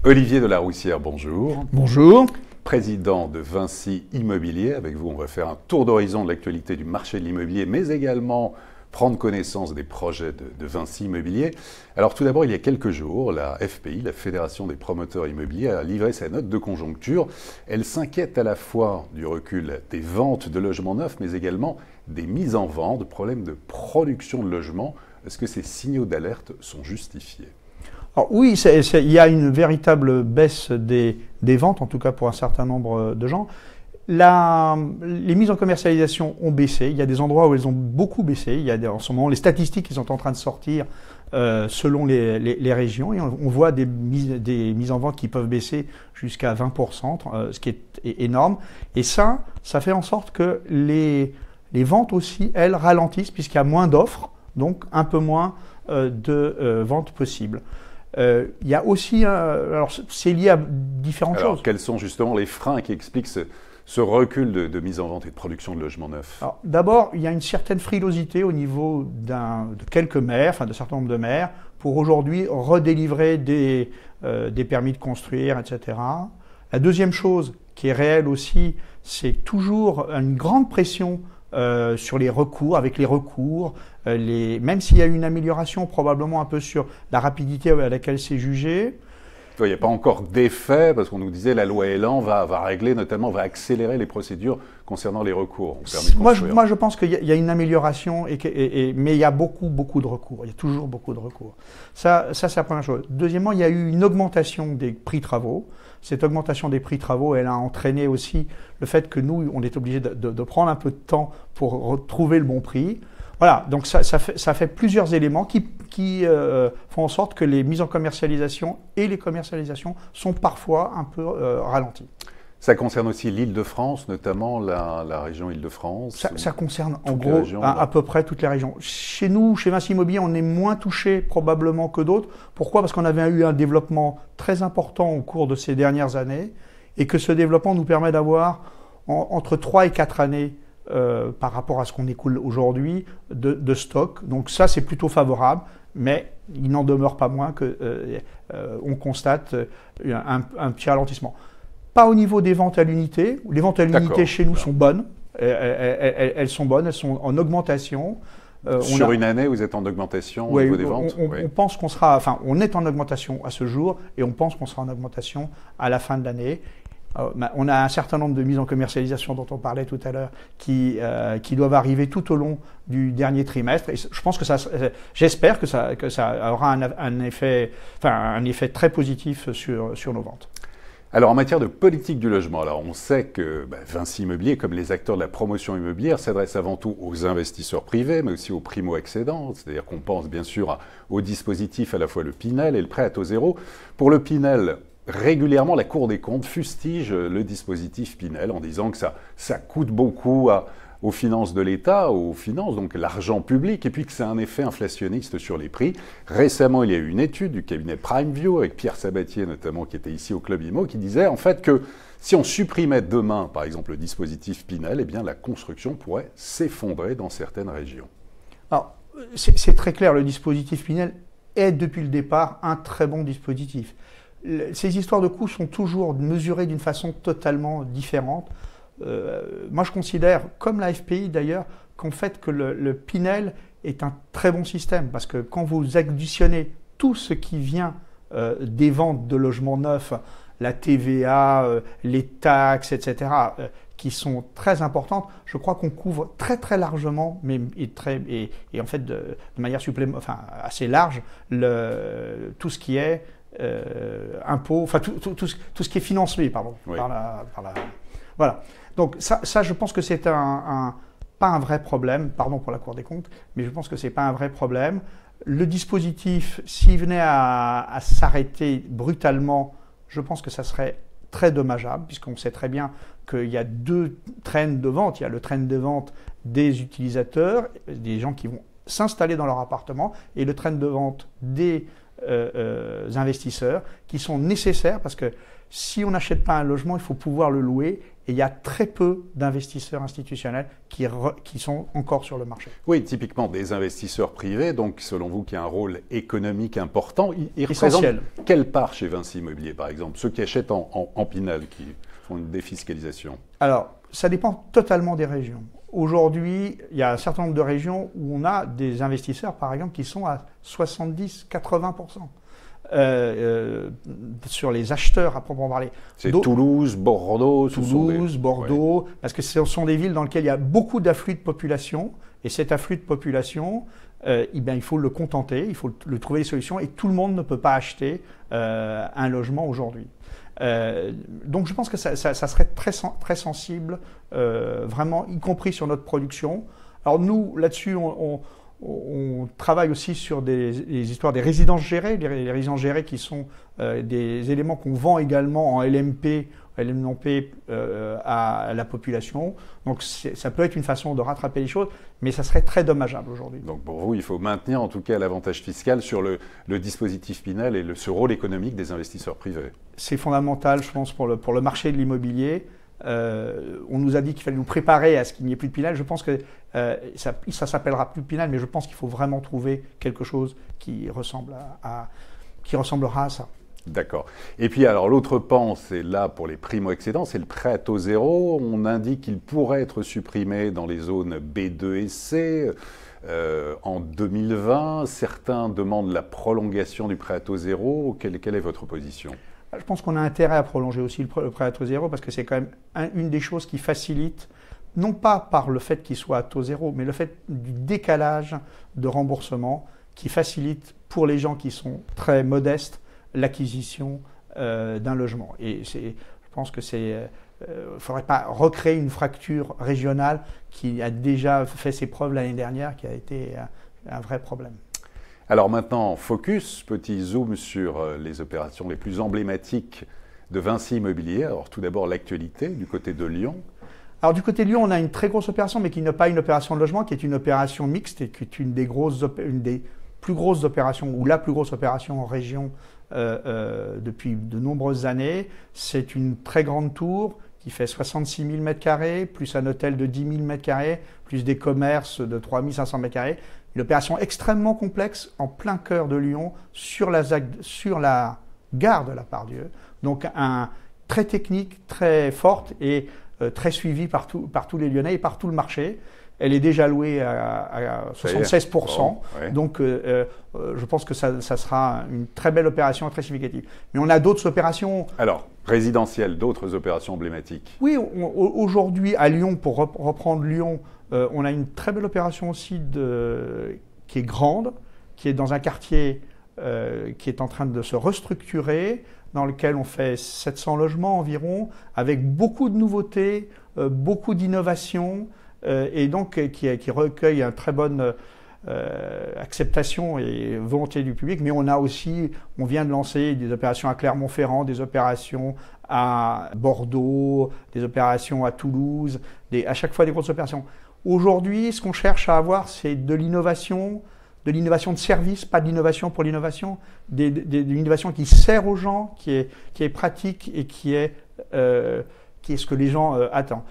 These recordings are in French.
Olivier de la Roussière, bonjour. Bonjour. Président de Vinci Immobilier. Avec vous, on va faire un tour d'horizon de l'actualité du marché de l'immobilier, mais également prendre connaissance des projets de Vinci Immobilier. Alors tout d'abord, il y a quelques jours, la FPI, la Fédération des promoteurs immobiliers, a livré sa note de conjoncture. Elle s'inquiète à la fois du recul des ventes de logements neufs, mais également des mises en vente, de problèmes de production de logements. Est-ce que ces signaux d'alerte sont justifiés ? Alors oui, il y a une véritable baisse des ventes, en tout cas pour un certain nombre de gens. Les mises en commercialisation ont baissé. Il y a des endroits où elles ont beaucoup baissé. Il y a en ce moment les statistiques qui sont en train de sortir selon les régions. Et on voit des mises en vente qui peuvent baisser jusqu'à 20%, ce qui est énorme. Et ça fait en sorte que les ventes aussi, elles, ralentissent puisqu'il y a moins d'offres, donc un peu moins de ventes possibles. Il y a aussi, alors c'est lié à différentes choses. Quels sont justement les freins qui expliquent ce recul de mise en vente et de production de logements neufs? D'abord, il y a une certaine frilosité au niveau de quelques maires, enfin de certain nombre de maires, pour aujourd'hui redélivrer des permis de construire, etc. La deuxième chose qui est réelle aussi, c'est toujours une grande pression sur les recours, avec les recours, même s'il y a eu une amélioration probablement un peu sur la rapidité à laquelle c'est jugé. Il n'y a pas encore d'effet, parce qu'on nous disait la loi Elan va régler, notamment va accélérer les procédures concernant les recours. Moi, je pense qu'il y a une amélioration, mais il y a beaucoup de recours. Il y a toujours beaucoup de recours. Ça c'est la première chose. Deuxièmement, il y a eu une augmentation des prix travaux. Cette augmentation des prix travaux, elle a entraîné aussi le fait que nous, on est obligé de prendre un peu de temps pour retrouver le bon prix. Voilà, donc ça fait plusieurs éléments qui font en sorte que les mises en commercialisation et les commercialisations sont parfois un peu ralenties. Ça concerne aussi l'Île-de-France, notamment la région Île-de-France. Ça concerne en gros à peu près toutes les régions. Chez nous, chez Vinci Immobilier, on est moins touché probablement que d'autres. Pourquoi ? Parce qu'on avait eu un développement très important au cours de ces dernières années et que ce développement nous permet d'avoir entre 3 et 4 années par rapport à ce qu'on écoule aujourd'hui de stock. Donc ça, c'est plutôt favorable, mais il n'en demeure pas moins qu'on constate un petit ralentissement. Pas au niveau des ventes à l'unité. Les ventes à l'unité chez nous sont bonnes. Elles sont bonnes, elles sont en augmentation. Sur une année, vous êtes en augmentation au niveau des ventes? On pense qu'on sera, enfin, on est en augmentation à ce jour et on pense qu'on sera en augmentation à la fin de l'année. On a un certain nombre de mises en commercialisation dont on parlait tout à l'heure qui doivent arriver tout au long du dernier trimestre. Et je pense que j'espère que ça aura un effet très positif sur nos ventes. Alors en matière de politique du logement, on sait que Vinci Immobilier, comme les acteurs de la promotion immobilière, s'adresse avant tout aux investisseurs privés, mais aussi aux primo-accédants. C'est-à-dire qu'on pense bien sûr au dispositif à la fois le Pinel et le prêt à taux zéro. Pour le Pinel, régulièrement, la Cour des comptes fustige le dispositif Pinel en disant que ça coûte beaucoup aux finances de l'État, aux finances, donc l'argent public, et puis que c'est un effet inflationniste sur les prix. Récemment, il y a eu une étude du cabinet PrimeView, avec Pierre Sabatier notamment, qui était ici au Club Imo, qui disait en fait que si on supprimait demain, par exemple, le dispositif Pinel, eh bien la construction pourrait s'effondrer dans certaines régions. Alors, c'est très clair, le dispositif Pinel est depuis le départ un très bon dispositif. Ces histoires de coûts sont toujours mesurées d'une façon totalement différente. Moi, je considère, comme la FPI d'ailleurs, qu'en fait que le Pinel est un très bon système parce que quand vous additionnez tout ce qui vient des ventes de logements neufs, la TVA, les taxes, etc., qui sont très importantes, je crois qu'on couvre très très largement, et en fait de manière assez large, tout ce qui est impôts, enfin tout ce qui est financé, pardon, oui. Voilà. Donc ça, je pense que c'est pas un vrai problème, pardon pour la Cour des comptes, mais je pense que c'est pas un vrai problème. Le dispositif, s'il venait à s'arrêter brutalement, je pense que ça serait très dommageable, puisqu'on sait très bien qu'il y a deux trends de vente. Il y a le trend de vente des utilisateurs, des gens qui vont s'installer dans leur appartement, et le trend de vente des investisseurs qui sont nécessaires parce que si on n'achète pas un logement, il faut pouvoir le louer et il y a très peu d'investisseurs institutionnels qui sont encore sur le marché. Oui, typiquement des investisseurs privés, donc selon vous, qui a un rôle économique important, ils représentent quelle part chez Vinci Immobilier, par exemple, ceux qui achètent en Pinel, qui font une défiscalisation? Alors, ça dépend totalement des régions. Aujourd'hui, il y a un certain nombre de régions où on a des investisseurs, par exemple, qui sont à 70-80%. Sur les acheteurs à proprement parler. C'est Toulouse, Bordeaux, Bordeaux, ouais. Parce que ce sont des villes dans lesquelles il y a beaucoup d'afflux de population, et cet afflux de population, il faut le contenter, il faut le trouver des solutions, et tout le monde ne peut pas acheter un logement aujourd'hui. Donc je pense que ça serait très sensible, vraiment, y compris sur notre production. Alors nous, là-dessus, on travaille aussi sur les histoires des résidences gérées, les résidences gérées qui sont des éléments qu'on vend également en LMP à la population. Donc ça peut être une façon de rattraper les choses, mais ça serait très dommageable aujourd'hui. Donc pour vous, il faut maintenir en tout cas l'avantage fiscal sur le dispositif Pinel et ce rôle économique des investisseurs privés. C'est fondamental, je pense, pour le marché de l'immobilier. On nous a dit qu'il fallait nous préparer à ce qu'il n'y ait plus de Pinel. Je pense que ça s'appellera plus Pinel, mais je pense qu'il faut vraiment trouver quelque chose qui ressemblera à ça. D'accord. Et puis alors l'autre pan, c'est là pour les primo-excédents, c'est le prêt à taux zéro. On indique qu'il pourrait être supprimé dans les zones B2 et C en 2020. Certains demandent la prolongation du prêt à taux zéro. Quelle est votre position ? Je pense qu'on a intérêt à prolonger aussi le prêt à taux zéro parce que c'est quand même une des choses qui facilite, non pas par le fait qu'il soit à taux zéro, mais le fait du décalage de remboursement qui facilite pour les gens qui sont très modestes l'acquisition d'un logement. Et je pense que il ne faudrait pas recréer une fracture régionale qui a déjà fait ses preuves l'année dernière, qui a été un vrai problème. Alors maintenant, focus, petit zoom sur les opérations les plus emblématiques de Vinci Immobilier. Alors tout d'abord l'actualité du côté de Lyon. Alors du côté de Lyon, on a une très grosse opération, mais qui n'est pas une opération de logement, qui est une opération mixte et qui est une des plus grosses opérations, ou la plus grosse opération en région depuis de nombreuses années. C'est une très grande tour qui fait 66 000 m², plus un hôtel de 10 000 m², plus des commerces de 3 500 m². Une opération extrêmement complexe en plein cœur de Lyon, sur la gare de la Part-Dieu. Donc très technique, très forte et très suivie par tous les Lyonnais et par tout le marché. Elle est déjà louée à 76%. Bon, ouais. Donc je pense que ça sera une très belle opération, très significative. Mais on a d'autres opérations. Alors, résidentielles, d'autres opérations emblématiques. Oui, aujourd'hui à Lyon, pour reprendre Lyon, on a une très belle opération aussi qui est grande, qui est dans un quartier qui est en train de se restructurer, dans lequel on fait 700 logements environ, avec beaucoup de nouveautés, beaucoup d'innovations, et donc qui recueille une très bonne acceptation et volonté du public. Mais on vient de lancer des opérations à Clermont-Ferrand, des opérations à Bordeaux, des opérations à Toulouse, à chaque fois des grosses opérations. Aujourd'hui, ce qu'on cherche à avoir, c'est de l'innovation de service, pas de l'innovation pour l'innovation, de l'innovation qui sert aux gens, qui est pratique et qui est ce que les gens attendent.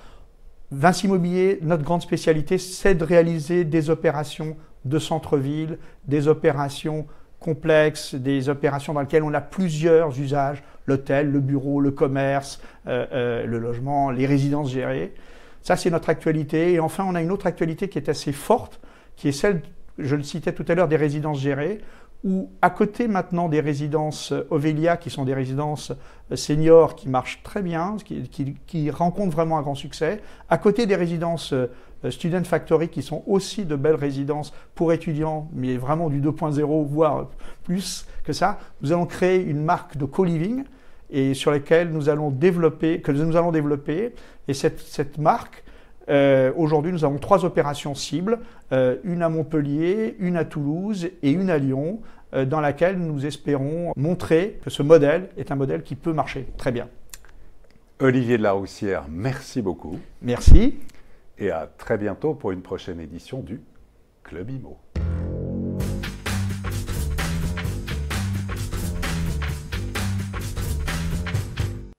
Vinci Immobilier, notre grande spécialité, c'est de réaliser des opérations de centre-ville, des opérations complexes, des opérations dans lesquelles on a plusieurs usages, l'hôtel, le bureau, le commerce, le logement, les résidences gérées. Ça, c'est notre actualité. Et enfin, on a une autre actualité qui est assez forte, qui est celle, je le citais tout à l'heure, des résidences gérées, où à côté maintenant des résidences Ovelia, qui sont des résidences seniors qui marchent très bien, qui rencontrent vraiment un grand succès, à côté des résidences Student Factory, qui sont aussi de belles résidences pour étudiants, mais vraiment du 2.0, voire plus que ça, nous allons créer une marque de co-living et sur laquelle nous allons développer. Et cette marque, aujourd'hui, nous avons 3 opérations cibles, une à Montpellier, une à Toulouse et une à Lyon, dans laquelle nous espérons montrer que ce modèle est un modèle qui peut marcher très bien. Olivier de la Roussière, merci beaucoup. Merci. Et à très bientôt pour une prochaine édition du Club Immo.